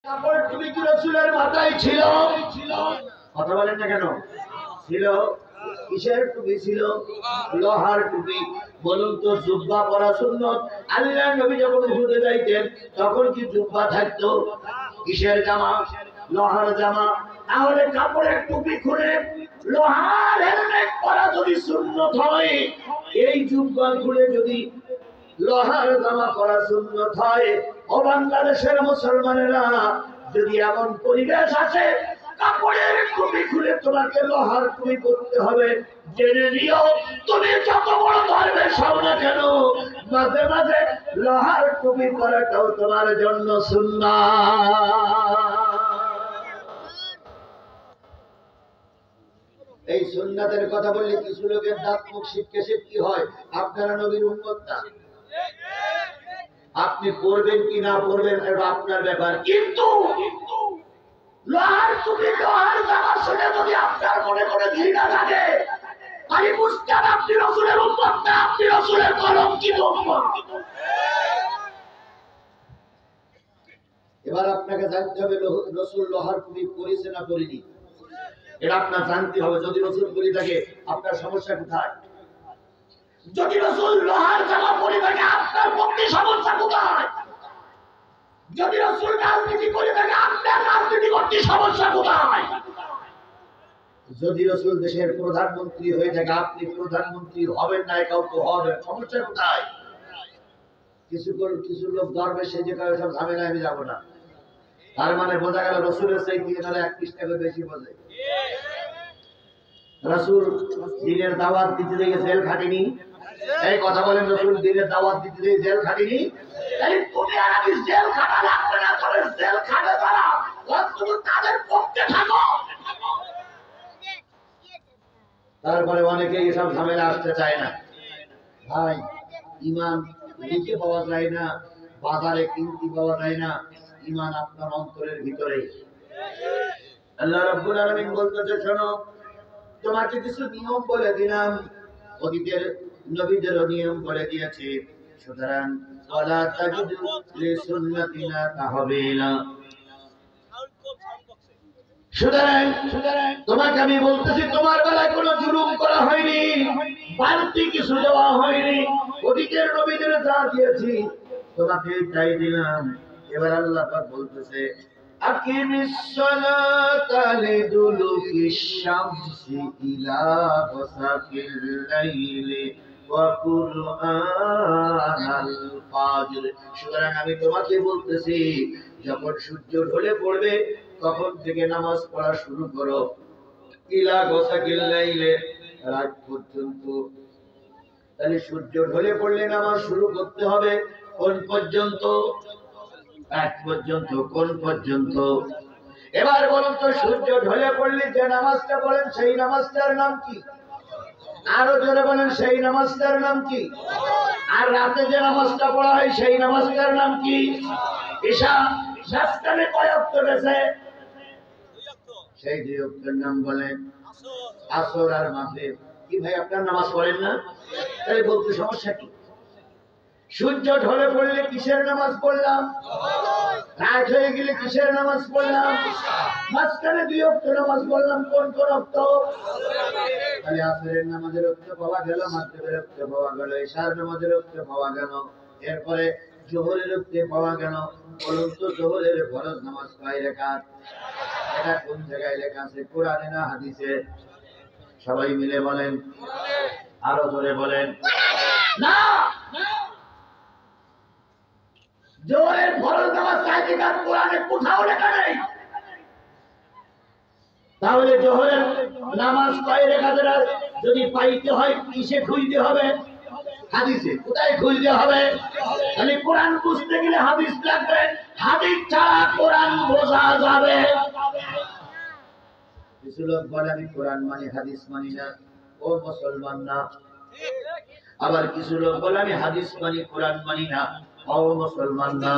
কাপড় টুপি কি রাসূলের মাথায় ছিল? কথা বলেন না কেন? ছিল। কিসের টুপি ছিল? লোহার টুপি। বলুন তো জুব্বা পরা সুন্নত? আল্লাহর নবী যখন উহুদে যাইতেন তখন কি জুব্বা থাকতো? কিসের জামা? লোহার জামা। তাহলে কাপড়ের টুপি খুলে লোহার হেলমেট পরা যদি সুন্নত হয়, এই জুব্বা খুলে যদি লোহার জামা পরা সুন্নত হয়, ও বাংলাদেশের মুসলমানেরা, যদি এমন পরিবেশ আসে কাপড়ের টুপি খুলে তোমাকে লোহার টুপি পরতে হবে, জেনে নিও তুমি যত বড় ধর্মের হও না কেন, মাঝে মাঝে লোহার টুপি পরাটাও তোমার জন্য সুন্নাত। এই সুন্নাতের কথা বললে কিছু লোকের দাঁত মুখ শিখকে কি হয়? আপনারা নবীর উম্মত না, আপনি পড়বেন কি না পড়বেন এটা আপনার ব্যাপার, কিন্তু লোহার টুপি লোহার জামা শুনে যদি আপনার মনে করে ঘৃণা লাগে, আমি বুঝতাম আপনি রাসূলের উম্মত না, আপনি রাসূলের কলঙ্কিত উম্মত। এবার আপনাকে জানতে হবে রাসূল লোহার টুপি পরেছে না পরেনি, এটা আপনার জানতে হবে। যদি রাসূল পরে থাকে আপনার সমস্যা কোথায়? যদি রাসূল লোহার জামা পরে থাকে আপনার পক্ষে সমস্যা কোথায়? যদি রাসূল রাজনীতি করে থাকে আপনার রাজনীতি করতে সমস্যা কোথায়? যদি রাসূল দেশের প্রধানমন্ত্রী হয়ে থাকে আপনি প্রধানমন্ত্রী হবেন না, একাও তো হবেন, সমস্যা কোথায়? কিছু লোক ধর্মে সেজে কারো সব ঝামেলা আমি যাবো না, তার মানে বোঝা গেল রাসূলের চাইতে এনারা 31 টাকা বেশি বোঝে। রাসূল দিনের দাওয়াত দিতে গিয়ে জেল খাটেনি, এই কথা বলেন, রাসূল দিনের দাওয়াত দিতে গিয়ে জেল খাটেনি। তাহলে তুমি আর আমি জেল খাটা লাগবে না, তবে জেল খাটে তারা, অন্তত তাদের পক্ষে থাকো। তারপরে অনেকে এসব ঝামেলা আসতে চায় না। ভাই, ঈমান লিখে পাওয়া যায় না, বাজারে কিনতে পাওয়া যায় না, ঈমান আপনার অন্তরের ভিতরে। আল্লাহ রাব্বুল আলামিন বলতেছে, শোনো তোমাকে কিছু নিয়ম বলে দিলাম, অতীতের নবীদেরও নিয়ম বলে দিয়েছি, সুতরাং ওয়ালা তাজিদু লিসুন্নাতিনা তাহবিলা। সুতরাং তোমাকে আমি বলতেছি, তোমার বেলায় কোনো জুলুম করা হয়নি, বাড়তি কিছু দেওয়া হয়নি, অতীতের নবীদের যা দিয়েছি তোমাকে তাই দিলাম। এবার আল্লাহ পাক বলতেছে, আকিমিস সালাতা লিদুলুকিশ শামসি ইলা গাসাকিল লাইলি ওয়া কুরআনাল ফাজর। সুতরাং আমি তোমাকে বলতেছি, যখন সূর্য ঢলে পড়বে তখন থেকে নামাজ পড়া শুরু করো, ইলা গাসাকিল লাইলি, রাত পর্যন্ত। তাহলে সূর্য ঢলে পড়লে নামাজ শুরু করতে হবে কোন পর্যন্ত? রাত পর্যন্ত। কোন পর্যন্ত? এবার বলুন তো, সূর্য ঢলে পড়লে যে নামাজটা পড়েন সেই নামাজটার নাম কি? আরো জোরে বলেন, সেই নামাজটার নাম কি? আর রাতে যে নামাজটা পড়া হয় সেই নামাজটার নাম কি? ঈশা। মাঝখানে কয় ওয়াক্ত রয়েছে? সেই দুই ওয়াক্তের নাম বলেন আসর আর মাগরিব। কি ভাই আপনার নামাজ পড়েন না? তাই বলতে সমস্যা কি? সূর্য ঢলে পড়লে কিসের নামাজ পড়লাম? রাত হয়ে গেলে কিসের নামাজ পড়লাম? মাঝখানে দুই ওয়াক্ত নামাজ পড়লাম, কোন কোন ওয়াক্ত? তাহলে আসরের নামাজের ওয়াক্ত পাওয়া গেল, মাগরিবের ওয়াক্ত পাওয়া গেল, ঈশার নামাজের ওয়াক্ত পাওয়া গেল, এরপরে যোহরের ওয়াক্ত পাওয়া গেল। বলুন তো, যোহরের ফরজ নামাজ কয় রাকাত? এটা কোন জায়গায় লেখা আছে, কোরআনে না হাদিসে? সবাই মিলে বলেন, আরো জোরে বলেন। না, যোহরের ফরজ নামাজ 4 রাকাত কোরআনে কোথাও লেখা নেই। তাহলে যোহরের নামাজ কয় রাকাতের যদি পাইতে হয় কিসে খুঁজতে হবে? হাদিসে। কোথায় খুঁজতে হবে? তাহলে কোরআন বুঝতে গেলে হাদিস লাগবে, হাদিস ছাড়া কোরআন বোঝা যাবে। কিছু লোক বলে আমি কোরআন মানি হাদিস মানি না, ও মুসলমান না। আবার কিছু লোক বলে আমি হাদিস মানি কোরআন মানি না, ও মুসলমান না।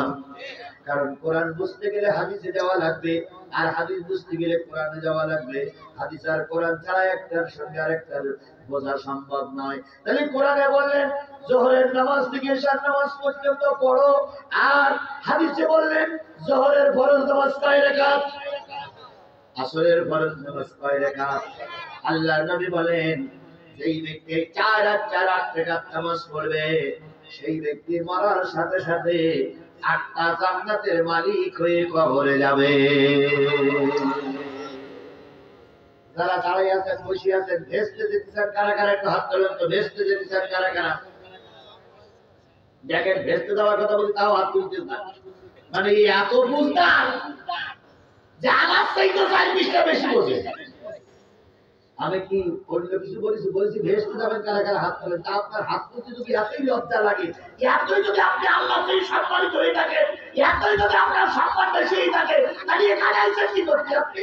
কারণ কোরআন বুঝতে গেলে হাদিসে যাওয়া লাগবে, আর হাদিস বুঝতে গেলে কোরআনে যাওয়া লাগবে। হাদিস আর কোরআন ছাড়া একটার সঙ্গে আরেকটার বোঝা সম্ভব নয়। তাহলে কোরআনে বললেন জোহরের নামাজ থেকে এশার নামাজ পর্যন্ত পড়ো, আর হাদিসে বললেন জোহরের ফরজ নামাজ কয় রাকাত, আসরের ফরজ নামাজ কয় রাকাত। আল্লাহর নবী বলেন যেই ব্যক্তি 4 রাকাত নামাজ পড়বে সেই ব্যক্তি মরার সাথে সাথে 8টা জান্নাতের মালিক হয়ে কবরে যাবে। যারা দাঁড়িয়ে আছেন, বসে আছেন, ভেস্তে যেতে চান কারা কারা, একটু হাত তোলেন তো। ভেস্তে যেতে চান কারা কারা? দেখেন, ভেস্তে দেওয়ার কথা বলি তাও হাত তুলতে না। মানে এত বুঝতাম যে আমার চাইতে 4-20টা বেশি বোঝে। আমি কি অন্য কিছু বলেছি ভেস্তে যাবেন কারা কারা, হাত তোলেন। তা আপনার হাত তুলতে যদি এতই লজ্জা লাগে, এতই যদি আপনি আল্লাহ থেকে সম্মানিত হয়ে থাকেন, এতই যদি আপনার সম্মান বেশি হয়ে থাকে, তাহলে এখানে আইসেন কি করতে আপনি?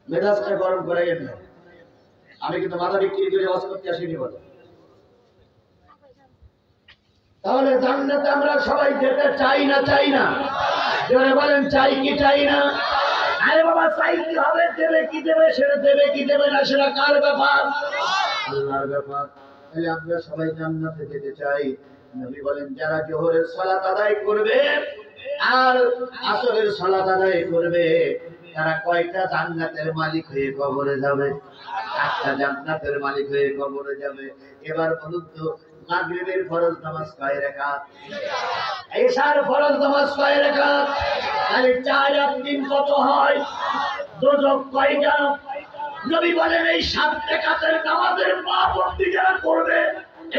মেজাজটা গরম করে গেল না। আমি কিন্তু মাথা বিক্রি করে ওয়াজ করতে আসিনি বলে। তাহলে জান্নাতে আমরা সবাই যেতে চাই না? চাই না? জোরে বলেন চাই কি চাই না? আরে বাবা, চাই কি হবে? দেবে কি দেবে, সেটা দেবে কি দেবে না সেটা কার ব্যাপার? আল্লাহর ব্যাপার। তাহলে আমরা সবাই জান্নাতে যেতে চাই। নবী বলেন যারা জোহরের সালাত আদায় করবে আর আসরের সালাত আদায় করবে তারা কয়টা জান্নাতের মালিক হয়ে কবরে যাবে? 8টা জান্নাতের মালিক হয়ে কবরে যাবে। এবার বলুন তো, মাগরিবের ফরজ নামাজ কয় রাকাত? এশার ফরজ নামাজ কয় রাকাত? তাহলে 4 আর 3 কত হয়? দোজখ কয়টা? নবী বলেন এই 7 রাকাতের নামাজের পাবন্দি যারা করবে,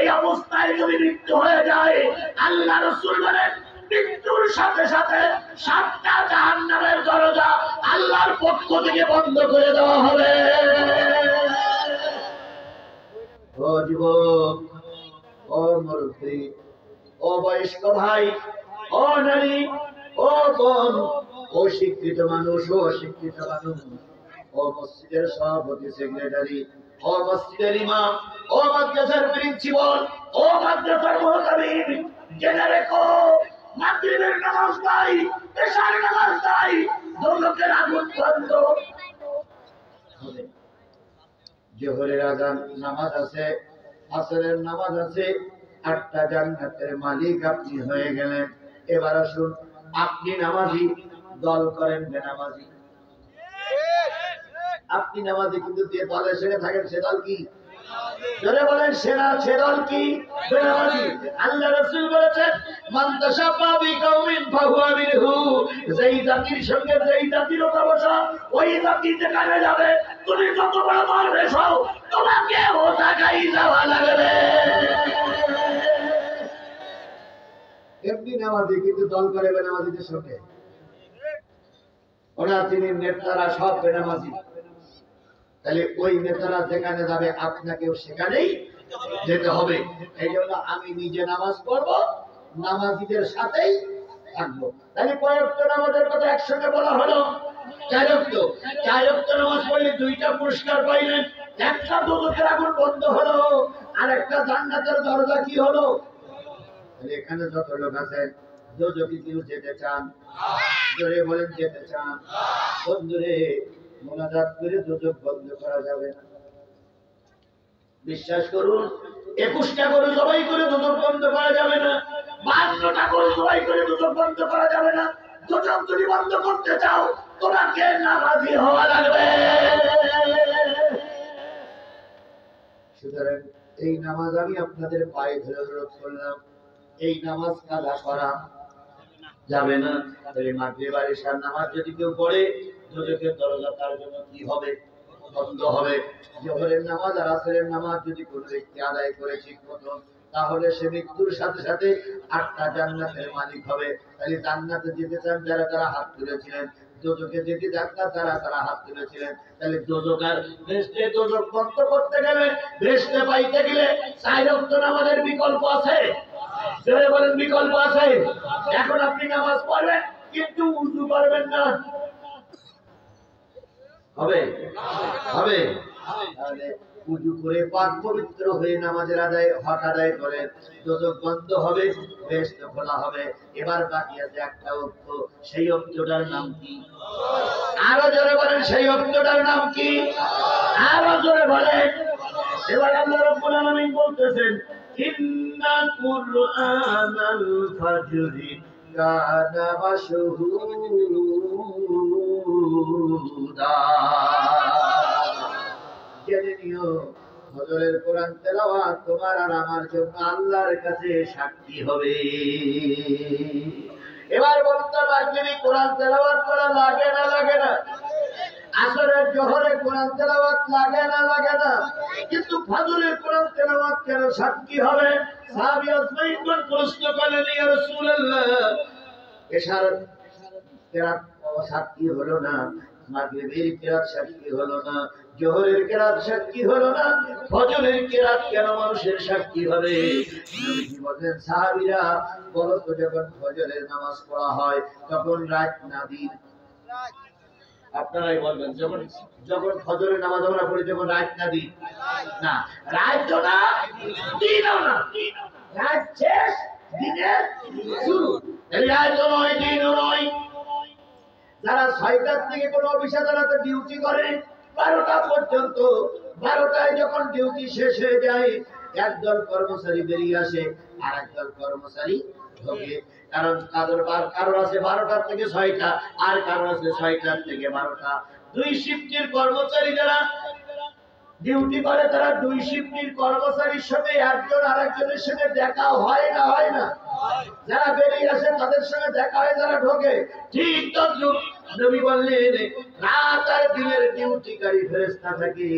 এই অবস্থায় যদি মৃত্যু হয়ে যায়, আল্লাহ রাসূল বলেন মৃত্যুর সাথে সাথে 7টা জাহান্নামের দরজা আল্লাহর পক্ষ থেকে বন্ধ করে দেওয়া হবে। ও যুবক, ও মুরব্বী, ও বয়স্ক ভাই, ও নারী, ও বোন, ও শিক্ষিত মানুষ, ও অশিক্ষিত মানুষ, ও মসজিদের সভাপতি, সেক্রেটারি, ও মসজিদের ইমাম, ও মাদ্রাসার প্রিন্সিপাল, ও মাদ্রাসার মুহতামিম, জেনে রেখো মাগরিবের নামাজ নাই, এশার নামাজ নাই, দোজখের আগুন বন্ধ হবে। জোহরের আযান নামাজ আছে, আসরের নামাজ আছে, 8টা জান্নাতের মালিক আপনি হয়ে গেলেন। এবার আসুন, আপনি নামাজি, দল করেন বেনামাজি। আপনি নামাজি কিন্তু যে দলের সঙ্গে থাকেন সে দল কি? জোরে বলেন সে দল কি? বেনামাজি। আল্লাহ রাসূল বলেছেন মান তাশাব্বা বিকাউমিন ফাহুয়া মিনহু, যেই জাতির সঙ্গে যেই জাতির বসা ওই জাতি যেখানে যাবে, তুমি যত বড় দরবেশ হও তোমাকে ও জায়গায় যাওয়া লাগবে। এমনি নামাজি কিন্তু দল করে বেনামাজিদের সঙ্গে। ওরা তিনি নেতারা সব বেনামাজি। তাহলে ওই নেতারা যেখানে যাবে আপনাকেও সেখানেই যেতে হবে। এই জন্য আমি নিজে নামাজ পড়বো, নামাজিদের সাথেই থাকবো। তাহলে কয় ওয়াক্ত নামাজের কথা একসঙ্গে বলা হলো? 4 ওয়াক্ত। 4 ওয়াক্ত নামাজ পড়লে 2টা পুরস্কার পাইলেন। একটা দোজখের আগুন বন্ধ হলো, আর একটা জান্নাতের দরজা কি হলো? তাহলে এখানে যত লোক আছেন দোজখে কেউ যেতে চান? জোরে বলেন যেতে চান? বন্ধুরে, মোনাজাত করে দোজখ বন্ধ করা যাবে না। বিশ্বাস করুন, 21টা গরু জবাই করে দোজখ বন্ধ করা যাবে না, 52টা গরু জবাই করে দোজখ বন্ধ করা যাবে না। দোজখ যদি বন্ধ করতে চাও তোমাকে নামাজি হওয়া লাগবে। সুতরাং এই নামাজ আমি আপনাদের পায়ে ধরে অনুরোধ করলাম, এই নামাজ কাজা করা যাবে না। তাহলে মাগরিব আর ইশার নামাজ যদি কেউ পড়ে, দোজখের দরজা তার জন্য কি হবে? বন্ধ হবে। জোহরের নামাজ আর আসরের নামাজ যদি কোনো ব্যক্তি আদায় করে ঠিক মতো, তাহলে সে মৃত্যুর সাথে সাথে 8টা জান্নাতের মালিক হবে। তাহলে জান্নাতে যেতে চান যারা যারা হাত তুলেছিলেন, দোজখে যেতে চান না যারা যারা হাত তুলেছিলেন, তাহলে দোজখ আর বেহেশতে, দোজখ বন্ধ করতে গেলে, বেহেশতে পাইতে গেলে 4 ওয়াক্ত নামাজের বিকল্প আছে। জোরে বলেন বিকল্প আছে। এখন আপনি নামাজ পড়বেন কিন্তু উযু করবেন না, হবে? হবে। তাহলে উজু করে পাক পবিত্র হয়ে নামাজের হক আদায় করে দোজখ বন্ধ হবে, বেহেশত খোলা হবে। এবার বাকি আছে একটা ওয়াক্ত, সেই ওয়াক্তটার নাম কি? আরো জোরে বলেন, সেই ওয়াক্তটার নাম কি? আরো জোরে বলেন। এবার আল্লাহ রাব্বুল আলামিন বলতেছেন, ইন্না কুরআনাল ফাজরি কানা মাশহুদা। জেনে নিও, ফজরের কোরআন তেলাওয়াত তোমার আর আমার জন্য আল্লাহর কাছে সাক্ষী হবে। এবার বলতে মাগরিবে কোরআন তেলাওয়াত করা লাগে না লাগে না? আসরের জোহরে কোরআন তেলাওয়াত লাগে না লাগে না? কিন্তু ফজরের কোরআন তেলাওয়াত কেন সাক্ষী হবে? সাহাবী আজমাইন প্রশ্ন করলেন, ইয়া রাসূলুল্লাহ, এশার কেরাত সাক্ষী হলো না, মাগরিবের কেরাত সাক্ষী হলো না, জোহরের কেরাত সাক্ষী হলো না, ফজরের কেরাত কেন মানুষের সাক্ষী হবে? নবীজি বলেন, সাহাবীরা বলো তো, যখন ফজরের নামাজ পড়া হয় তখন রাত না দিন? আপনারাই বলবেন, যখন যখন ফজরের নামাজ আমরা পড়ি যখন রাত না দিন? না, রাত না দিনও না, রাত শেষ দিনের শুরু। রাত নয় দিনও নয়। যারা 6টার থেকে কোনো অফিস আদালতে ডিউটি করে 12টা পর্যন্ত, 12টায় যখন ডিউটি শেষ হয়ে যায় একদল কর্মচারী বেরিয়ে আসে আর একদল কর্মচারী ঢোকে। কারণ কারোর আছে 12টার থেকে 6টা, আর কারোর আছে 6টার থেকে 12টা। দুই শিফটের কর্মচারী যারা ডিউটি করে তারা দুই শিফটের কর্মচারীর সঙ্গে একজন আরেকজনের সঙ্গে দেখা হয় না হয় না? যারা বেরিয়ে আসে তাদের সঙ্গে দেখা হয় যারা ঢোকে। ঠিক তদ্রুপ নবী বললেন, রাত আর দিনের ডিউটিকারী ফেরেশতা থাকে।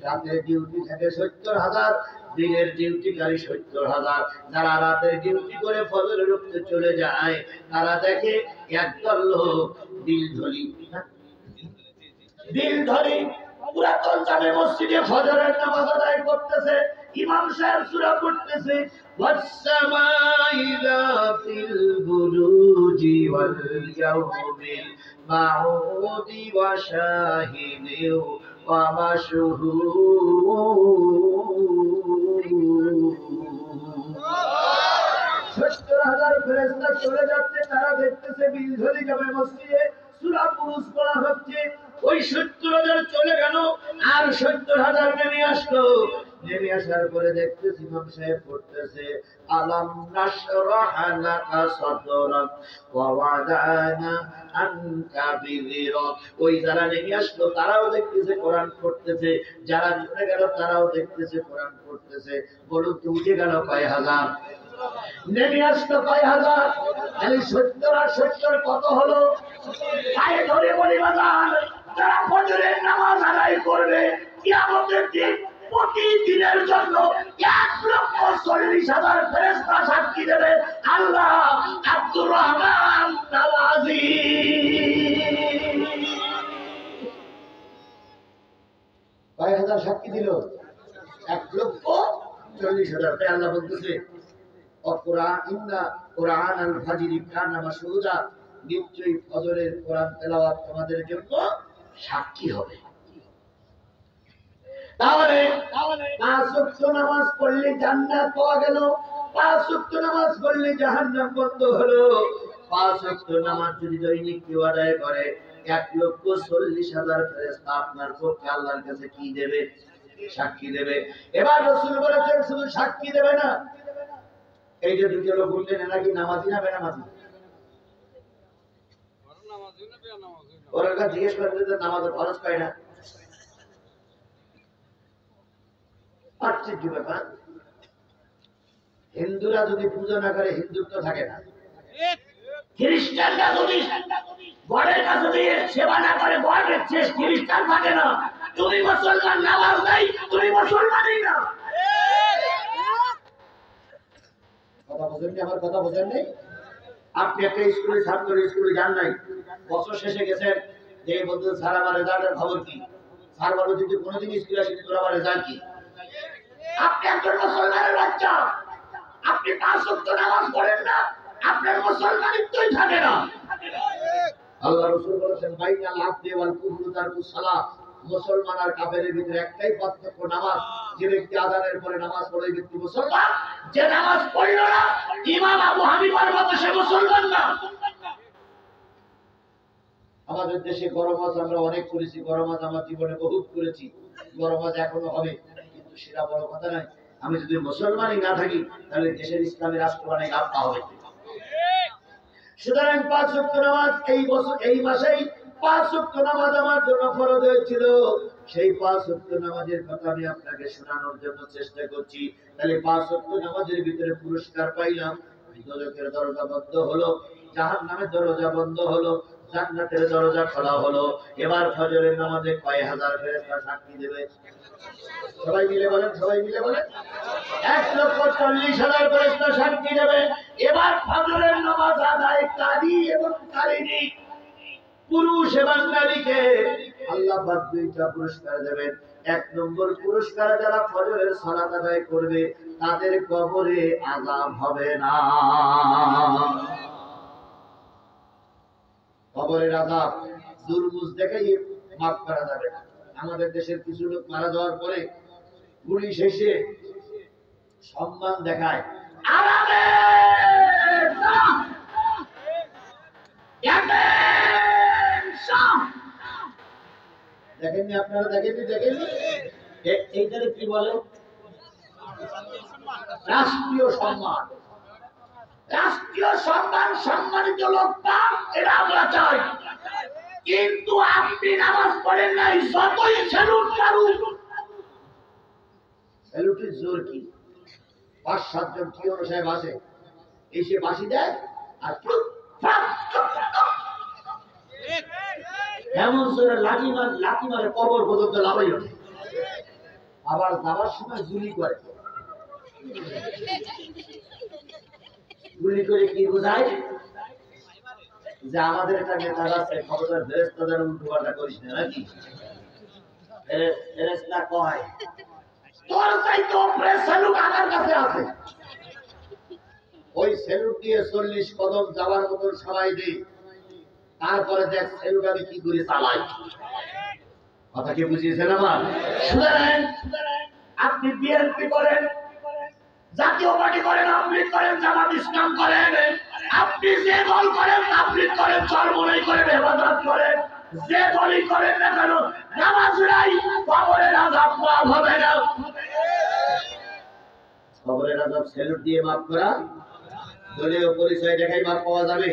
রাতের ডিউটি থাকে 70,000, দিনের ডিউটিকারী 70,000। যারা রাতের ডিউটি করে ফজরের উঠতে চলে যায় তারা দেখে একদল লোক দিল ধরি পুরাতন জামে মসজিদে ফজরের নামাজ আদায় করতেছে। ইমাম সাহেব সূরা পড়তেছে, ওয়াস-সামাই যাতিল বুরুজি ওয়াল ইয়াউমিল মাউদি ওয়া শাহিদিন ওয়া মাশহুদ। 70,000 ফেরেশতা চলে যাচ্ছে, তারা দেখতেছে বিলঝরি জামে মসজিদে সূরা বুরুজ পড়া হচ্ছে। ওই 70,000 চলে গেল আর 70,000 নেমে আসলো। নেমে আসার পরে দেখতেছি ইমাম সাহেব পড়তেছে, আলাম নাশরাহ লাকা সাদরাক ওয়া ওয়াদানা আনকা বিযিরাক। ওই যারা নেমে আসলো তারাও দেখতেছে কোরআন পড়তেছে, যারা চলে গেল তারাও দেখতেছে কোরআন পড়তেছে। বলুন তো উঠে গেল কয় হাজার? নেমে আসলো কয় হাজার? তাহলে 70 আর 70 কত হলো? পায়ে ধরে বলি বাজার, যারা ফজরের নামাজ আদায় করবে কিয়ামতের দিন প্রতিদিনের জন্য 1,40,000 ফেরেশতা সাক্ষী দেবে, আল্লাহ আব্দুর রহমান নাওয়াজি। কয় হাজার সাক্ষী দিল? 1,40,000। তাই আল্লাহ বলতেছে, কুরআনাল ফাজরি কানা মাশহুদা, নিশ্চয়ই ফজরের কোরআন তেলাওয়াত তোমাদের জন্য সাক্ষী হবে। তাহলে 5 ওয়াক্ত নামাজ পড়লে জান্নাত পাওয়া গেল, 5 ওয়াক্ত নামাজ পড়লে জাহান্নাম বন্ধ হলো। 5 ওয়াক্ত নামাজ যদি দৈনিক কেউ আদায় করে 1,40,000 ফেরেশতা আপনার পক্ষে আল্লাহর কাছে কি দেবে? সাক্ষী দেবে। এবার রাসূল বলেছেন শুধু সাক্ষী দেবে না, এই যে দুটো লোক বললেন নাকি নামাজি না বেনামাজি, ওরা জিজ্ঞেস করলেন যে নামাজের ফরজ পায় না। আশ্চর্য ব্যাপার, হিন্দুরা যদি পূজা না করে হিন্দুত্ব থাকে না, খ্রিস্টানরা যদি গডের কাছে দিয়ে সেবা না করে গডের শেষ খ্রিস্টান থাকে না। তুমি মুসলমান, নামাজ নাই, তুমি মুসলমানই না। কথা বোঝেননি? আমার কথা বোঝেননি? আপনি একটা স্কুলে ছাত্র, স্কুলে যান নাই, বছর শেষে গেছেন, যে বন্ধু স্যার আমার রেজাল্টের খবর কি? স্যার বলো যদি কোনোদিন স্কুলে আসেনি তোর আমার রেজাল্ট কি? আপনি একজন মুসলমানের বাচ্চা, আপনি 5 ওয়াক্ত নামাজ পড়েন না, আপনার মুসলমানিত্বই থাকে না। আল্লাহ রাসূল বলেছেন, বাইনাল আবদি ওয়াল কুফরি তারকুস সালাত, মুসলমান আর কাফেরের ভিতরে একটাই পার্থক্য, নামাজ। যে ব্যক্তি আযানের পরে নামাজ পড়ে ওই ব্যক্তি মুসলমান, যে নামাজ পড়ল না ইমাম আবু হানিফার মতো সে মুসলমান না। আমাদের দেশে গরম মাছ আমরা অনেক করেছি, গরম মাছ আমার জীবনে বহুত করেছি, গরম মাছ এখনো হবে, কিন্তু সেটা বড় কথা নয়। আমি যদি মুসলমানই না থাকি তাহলে দেশের ইসলামী রাষ্ট্র বানাই লাভ হবে। সুতরাং 5 ওয়াক্ত নামাজ এই বছর এই মাসেই 5 ওয়াক্ত নামাজ আমার জন্য ফরজ হয়েছিল। সেই 5 ওয়াক্ত নামাজের কথা আমি আপনাকে শোনানোর জন্য চেষ্টা করছি। তাহলে 5 ওয়াক্ত নামাজের ভিতরে পুরস্কার পাইলাম, দোজখের দরজা বন্ধ হলো, জাহান্নামের দরজা বন্ধ হলো, জান্নাতের দরজা খোলা হলো। এবার ফজরের নামাজে কয় হাজার ফেরেশতা সাক্ষী দেবে? সবাই মিলে বলেন, সবাই মিলে বলেন। 1,40,000 ফেরেশতা সাক্ষী দেবে। এবার ফজরের নামাজ আদায় কারি এবং কারিনী, পুরুষ এবং নারীকে আল্লাহ পাক দুইটা পুরস্কার দেবেন। 1 নম্বর পুরস্কার, যারা ফজরের সালাত আদায় করবে তাদের কবরে আযাব হবে না। কবরের আযাব দুর্মুজ দেখাই মাফ করা যাবে না। আমাদের দেশের কিছু লোক মারা যাওয়ার পরে পুলিশ এসে সম্মান দেখায়, আরামে দেখেননি আপনারা? দেখেননি এইটারে কি বলে? রাষ্ট্রীয় সম্মান। রাষ্ট্রীয় সম্মান, সম্মানিত লোক পান, এটা আমরা চাই। কিন্তু আপনি নামাজ পড়েন নাই, যতই স্যালুট মারুন, স্যালুটের জোর কি? 5-7 জন কিয়র সাহেব আছে, এসে বাঁশি দেয় আর এমন জোরে লাঠি মারে কবর পর্যন্ত লাফাই ওঠে। আবার যাবার সময় গুলি করে। গুলি করে কি বোঝায়? যে আমাদের একটা নেতা আছে, খবরদার ফেরেশতাদের উল্টোপাল্টা করিস না, নাকি? ফেরেশতা কয় তোর চাইতে উপরে স্যালুট আমার কাছে আছে। ওই স্যালুট দিয়ে 40 কদম যাওয়ার মতো সময় দিই, তারপরে দেখ স্যালুট আমি কি করে চালাই। কথা কি বুঝিয়েছেন আমার? সুতরাং আপনি বিএনপি করেন, জাতীয় পার্টি করেন, আওয়ামী করেন, জামাত ইসলাম করেন, আপনি যে দল করেন, তাবলীগ করেন, চরমনাই করেন, ইবাদত করেন, যে দলই করেন না কেন, নামাজ নাই, কবরের আযাব মাফ হবে না। কবরের আযাব স্যালুট দিয়ে মাফ করা, দলীয় পরিচয় দেখাই মাফ পাওয়া যাবে?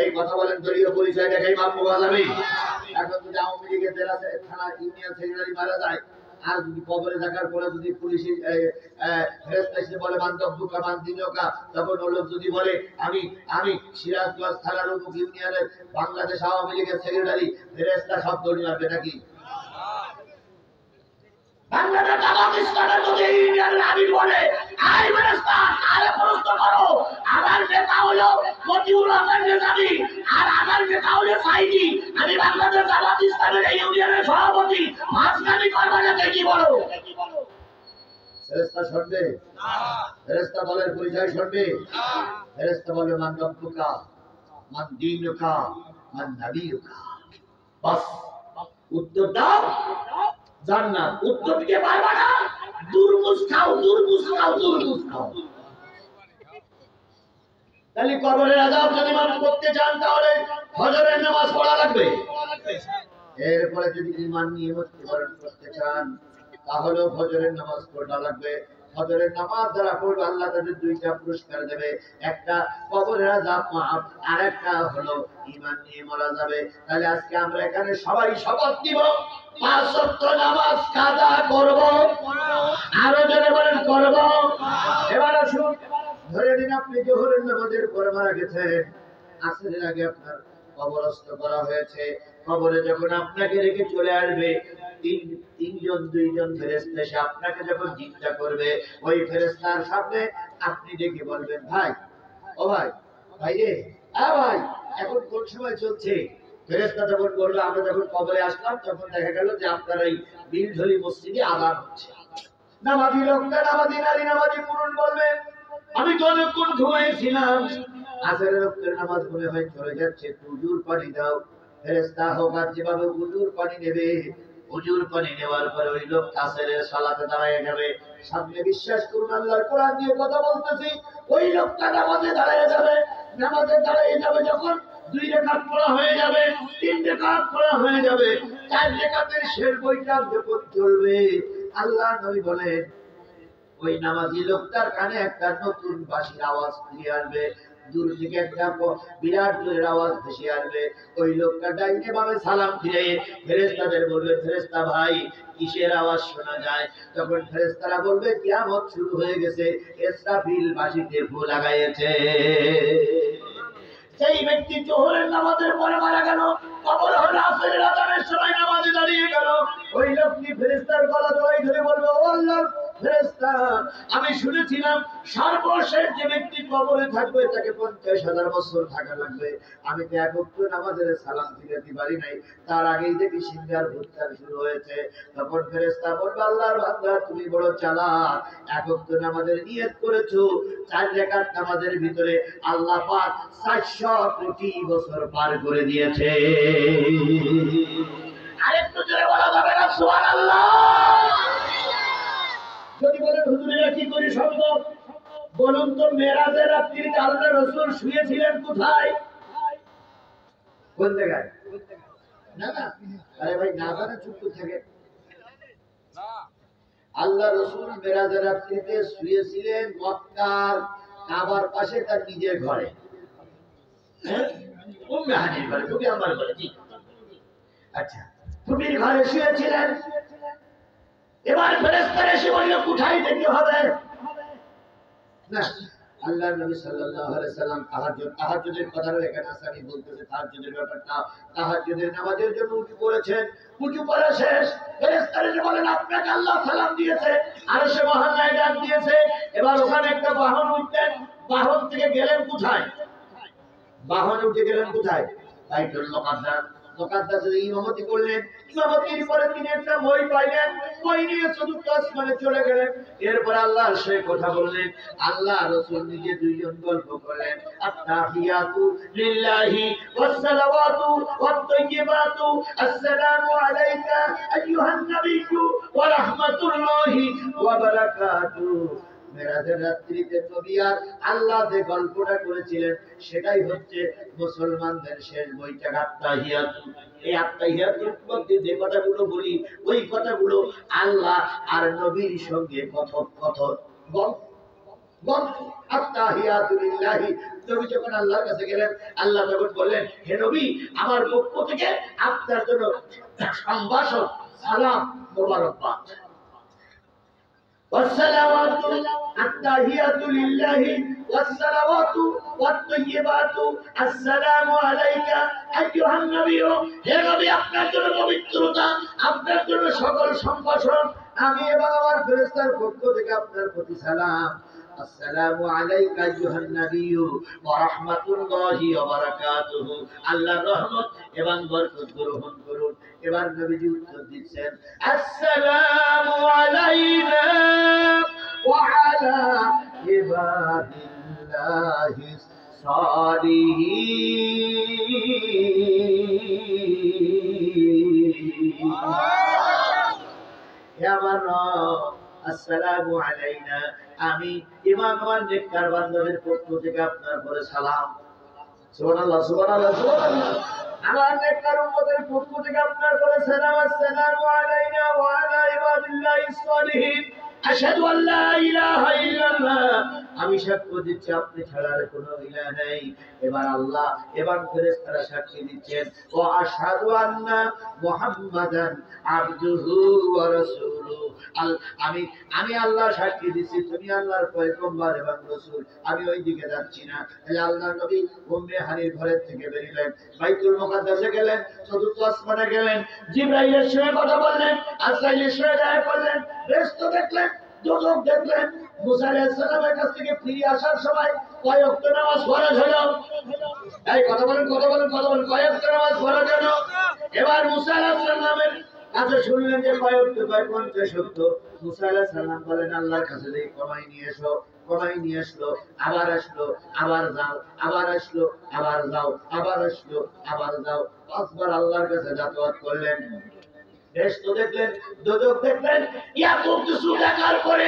এই কথা বলেন, দলীয় পরিচয় দেখাই মাফ পাওয়া যাবে? এখন যদি আওয়ামী লীগের থানা ইউনিয়ন সেক্রেটারি মারা যায়, আর যদি কবরে থাকার পরে যদি পুলিশে ফেরেশতা এসে বলে মানতব্যকা মানদিনকা, তখন ওই লোক যদি বলে আমি সিরাজগঞ্জ থানার অমুক ইউনিয়নের বাংলাদেশ আওয়ামী লীগের সেক্রেটারি, ফেরেশতা সব দৌড়ি মারবে নাকি? বাংলাদেশ জামাত ইসলামের যদি ইউনিয়নের আমির বলে আই ফেরেশতা আরে প্রশ্ন করো, আমার নেতা হলো মতিউর রহমান নেতাজি আর আমার নেতা হলো সাইদি, আমি বাংলাদেশ জামাত ইসলামের এই ইউনিয়নের সভাপতি, মাঝখানে করবে না, কি বলো? ফেরেশতা শুনবে না? ফেরেশতা বলের পরিচয় শুনবে না? ফেরেশতা বলে মান রব্বুকা মান দীনুকা মান নবিয়ুকা, বাস উত্তর দাও জান্নাত। উত্তর দিতে পারবা না, দুর্মুজ খাও, দুর্মুজ খাও, দুর্মুজ খাও। তাহলে কবরের আযাব যদি মাফ করতে চান তাহলে ফজরের নামাজ পড়া লাগবে। এরপরে যদি ঈমান নিয়ে মৃত্যুবরণ করতে চান তাহলে ফজরের নামাজ পড়া লাগবে। ফজরের নামাজ যারা পড়বে আল্লাহ তাদের দুইটা পুরস্কার দেবে, একটা কবরের আযাব মাফ, আর একটা হলো ঈমান নিয়ে মারা যাবে। তাহলে আজকে আমরা এখানে সবাই শপথ নিব 5 ওয়াক্ত নামাজ কাজা করব। আরো জোরে বলেন করব। এবার আসুন, ধরে নিন আপনি জোহরের নামাজের পর মারা গেছেন, আসরের আগে আপনার কবরস্থ করা হয়েছে। কবরে যখন আপনাকে রেখে চলে আসবে, দুইজন ফেরেশতা এসে আপনাকে যখন জিজ্ঞাসা করবে, ওই ফেরেশতার সামনে আপনি ডেকে বলবেন, ভাই ও ভাই, ভাই রে, ভাই এখন কোন সময় চলছে? ফেরেশতা যখন বললো আমরা যখন কবরে আসলাম তখন দেখা গেল যে আপনার এই বিলঝলি মসজিদে আযান হচ্ছে। নামাজি লোকটা, নামাজি নারী, নামাজি পুরুষ বলবে আমি তো অনেকক্ষণ ঘুমাইছিলাম, আসরের রক্তের নামাজ মনে হয় চলে যাচ্ছে, হুজুর পানি দাও। ফেরেশতা হোক আর যেভাবে হুজুর পানি নেবে, হুজুর পানি নেওয়ার পরে ওই লোক আসরের সালাতে দাঁড়ায় যাবে। সামনে বিশ্বাস করুন আল্লাহর কোরআন দিয়ে কথা বলতেছি, ওই লোকটা নামাজে দাঁড়ায় যাবে। নামাজে দাঁড়িয়ে যাবে যখন 2 রাকাত পড়া হয়ে যাবে, 3 রাকাত পড়া হয়ে যাবে, 4 রাকাতের শেষ বইটা যখন চলবে, আল্লাহ নবী বলেন ওই নামাজি লোকটার কানে একটা নতুন বাঁশির আওয়াজ ফিরে আসবে। দূর থেকে একটা বিরাট জোরের আওয়াজ ভেসে আসবে। ওই লোকটা ডাইনে বামে সালাম ফিরে ফেরেশতাদের বলবে, ফেরেশতা ভাই কিসের আওয়াজ শোনা যায়? তখন ফেরেশতারা বলবে কিয়ামত শুরু হয়ে গেছে, ইসরাফিল বাঁশিতে ফু লাগাইছে। সেই ব্যক্তি জোহরের নামাজের পরে মারা গেল, কবর হলো আসরের আযানের সময় নামাজে দাঁড়িয়ে গেল। ওই লোকটি ফেরেশতার গলা জড়াই ধরে বলবে, ও আল্লাহর ফেরেশতা, আমি শুনেছিলাম সর্বশেষ যে ব্যক্তি কবরে থাকবে তাকে 50,000 বছর থাকা লাগবে। আমি তো এক ওয়াক্ত নামাজের সালাম ফিরাতে পারি নাই, তার আগেই দেখি সিংহার ভুত্থান শুরু হয়েছে। তখন ফেরেশতা বলবে, আল্লাহর বান্দা তুমি বড় চালাক, এক ওয়াক্ত নামাজের নিয়ত করেছো, 4 রাকাত নামাজের ভিতরে আল্লাহ পাক 400 কোটি বছর পার করে দিয়েছে। আরেকটু জোরে বলা যাবে না সুবহানাল্লাহ? যদি বলেন হুজুরেরা কি করি শব্দ, বলুন তো মেরাজের রাত্রিতে আল্লাহ রাসূল শুয়েছিলেন কোথায়? কোন জায়গায়? না না, আরে ভাই না জানা চুপ করে থাকে। আল্লাহ রাসূল মেরাজের রাত্রিতে শুয়েছিলেন মক্কার কাবার পাশে তার নিজের ঘরে। উম্মে হানির ঘরে, তুমি আমার ঘরে। জি আচ্ছা, তুমি ঘরে শুয়েছিলেন। এবার ফেরেশতারা এসে বলল কোথায় যেতে হবে? না, আল্লাহর নবী সাল্লাল্লাহু আলাইহি সাল্লাম তাহাজ্জুদের কথা এখানে আছে, আমি বলতেছি তাহাজ্জুদের ব্যাপারটা। তাহাজ্জুদের নামাজের জন্য উঠে পড়েছেন, উঠে পড়া শেষ, ফেরেশতারা এসে বলেন আপনাকে আল্লাহ সালাম দিয়েছে, আরশে মহল্লায় ডাক দিয়েছে। এবার ওখানে একটা বাহন উঠতেন, বাহন থেকে গেলেন কোথায়? বাহনে উঠে গেলেন কোথায়? বাইতুল মুকাদ্দাস। মুকাদ্দাসে ইমামতি করলেন, ইমামতির পরে তিনি একটা মই পাইলেন, মই নিয়ে চতুর্থ আসমানে চলে গেলেন। এরপর আল্লাহর সাথে কথা বললেন। আল্লাহ রাসূল নিজে দুইজন গল্প করলেন, আত্তাহিয়াতু লিল্লাহি ওয়াস সালাওয়াতু ওয়াত তাইয়্যিবাতু আসসালামু আলাইকা আইয়ুহান নাবিয়্যু ওয়া রাহমাতুল্লাহি ওয়া বারাকাতুহু। মেরাজের রাত্রিতে নবী আর আল্লাহ যে গল্পটা করেছিলেন সেটাই হচ্ছে মুসলমানদের শেষ বইটা আত্তাহিয়াত। এই আত্তাহিয়াতের মধ্যে যে কথাগুলো বলি ওই কথাগুলো আল্লাহ আর নবীর সঙ্গে কথোপকথন গল্প। আত্তাহিয়াতু লিল্লাহি, নবী যখন আল্লাহর কাছে গেলেন, আল্লাহ তখন বললেন, হে নবী আমার পক্ষ থেকে আপনার জন্য সম্ভাষণ, সালাম, মোবারকবাদ। والصلوات التحيات لله والصلوات والطيبات السلام عليك أيها النبي। হে নবী আপনার জন্য পবিত্রতা, আপনার জন্য সকল সম্ভাষণ, আমি এবং আমার ফেরেশতার পক্ষ থেকে আপনার প্রতি সালাম। আসসালামু আলাইকা আইয়ুহান নাবিয়্যু ওয়া রাহমাতুল্লাহি ওয়া বারাকাতুহু। আল্লাহর রহমত এবং বরকত গ্রহণ করুন। এবার নবীজি উত্তর দিচ্ছেন, আসসালামু আলাইনা ওয়া আলা ইবাদিল্লাহিস সালিহিন। হে আমার রব, আসসালামু আলাইনা, আমি ইমাম আমার নেককার বান্দাদের পক্ষ থেকে আপনার উপরে সালাম। সুবহানাল্লাহ সুবহানাল্লাহ সুবহানাল্লাহ। আমার নেককার উম্মতের পক্ষ থেকে আপনার উপরে সালাম। আসসালামু আলাইনা ওয়া আলা ইবাদিল্লাহিস সালিহিন। আশহাদু আল্লা ইলাহা ইল্লাল্লাহ, আমি সাক্ষ্য দিচ্ছি আপনি ছাড়া আর কোনো ইলাহ নেই। এবার আল্লাহ এবং ফেরেশতারা সাক্ষী দিচ্ছেন, ওয়া আশহাদু আন্না মুহাম্মাদান আবদুহু ওয়া রাসূলুহু। আমি আল্লাহ সাক্ষী দিচ্ছি তুমি আল্লাহর পয়গম্বর এবং রাসূল। আমি ওই দিকে যাচ্ছি না। তাহলে আল্লাহর নবী উম্মে হানির ঘরের থেকে বেরিলেন, বাইতুল মুকাদ্দাসে গেলেন, চতুর্থ আসমানে গেলেন, জিবরাইলের সঙ্গে কথা বললেন, আজরাইলের সঙ্গে দেখা করলেন, বেহেশত দেখলেন, দোজখ দেখলেন। মুসা আলাইহিস সালামের কাছ থেকে ফিরে আসার সময় কয় ওয়াক্ত নামাজ ফরজ হলো? এই কথা বলেন কয় ওয়াক্ত নামাজ ফরজ হলো? এবার মুসা আলাইহিস সালামের কাছে শুনলেন যে কয় ওয়াক্ত, কয় 50 ওয়াক্ত। মুসা আলাইহিস সালাম বলেন আল্লাহর কাছে যে কমাই নিয়ে এসো, কমাই নিয়ে আসলো। আবার আসলো, আবার যাও, আবার আসলো, আবার যাও, আবার আসলো, আবার যাও। 5 বার আল্লাহর কাছে যাতায়াত করলেন। বেহেশত দেখলেন, দোজখ দেখলেন, এত কিছু দেখার পরে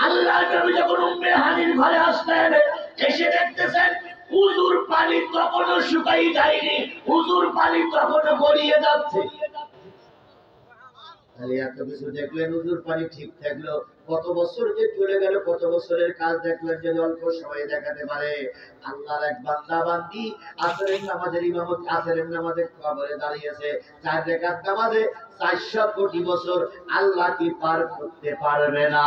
আল্লাহর নবী যখন উম্মে হানির ঘরে আসলেন, এসে দেখতেছেন উযুর পানি তখনও শুকাই যায়নি, উযুর পানি তখনও গড়িয়ে যাচ্ছে। তাহলে এত কিছু দেখলেন, উযুর পানি ঠিক থাকলো, কত বছর যে চলে গেল, কত বছরের কাজ দেখলেন যে অল্প সময় দেখাতে পারে। আল্লাহর এক বান্দা বান্দি আসরের নামাজের ইমামত, আসরের নামাজের কবরে দাঁড়িয়েছে, 4 রাকাত নামাজে 400 কোটি বছর আল্লাহ কি পার করতে পারবে না?